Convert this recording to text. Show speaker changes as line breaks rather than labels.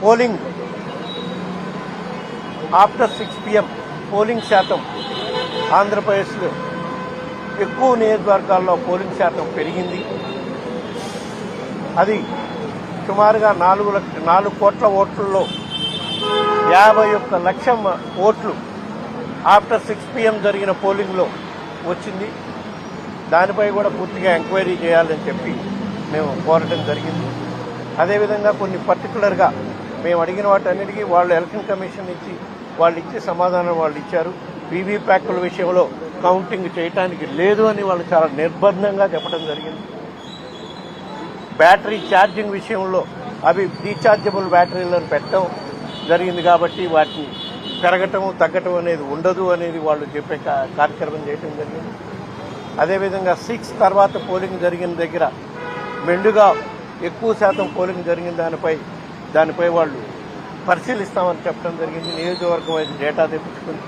Polling after 6 PM polling శాతం ఆంధ్రప్రదేశ్లో ఎక్కువ నియోజకవర్గాల్లో పోలింగ్ శాతం పెరిగింది. అది సుమారుగా 4 కోట్ల ఓట్లలో 51 లక్షల ఓట్లు ఆఫ్టర్ 6 PM జరిగిన పోలింగ్లో వచ్చింది. దానిపై కూడా పూర్తిగా ఎంక్వైరీ చేయాలని చెప్పి మేము కోరటం జరిగింది. అదేవిధంగా కొన్ని పర్టికులర్గా మేము అడిగిన వాటన్నిటికీ వాళ్ళు ఎలక్షన్ కమిషన్ ఇచ్చి వాళ్ళు ఇచ్చే సమాధానం వాళ్ళు ఇచ్చారు. వీవీప్యాట్ల విషయంలో కౌంటింగ్ చేయడానికి లేదు అని వాళ్ళు చాలా నిర్బంధంగా చెప్పడం జరిగింది. బ్యాటరీ ఛార్జింగ్ విషయంలో అవి రీఛార్జబుల్ బ్యాటరీలను పెట్టడం జరిగింది కాబట్టి వాటిని పెరగటం తగ్గటం అనేది ఉండదు అనేది వాళ్ళు చెప్పే కార్యక్రమం చేయడం జరిగింది. అదేవిధంగా 6 తర్వాత పోలింగ్ జరిగిన దగ్గర మెండుగా ఎక్కువ శాతం పోలింగ్ జరిగిన దానిపై వాళ్ళు పరిశీలిస్తామని చెప్పడం జరిగింది. నియోజకవర్గం అయితే డేటా తెప్పించుకుని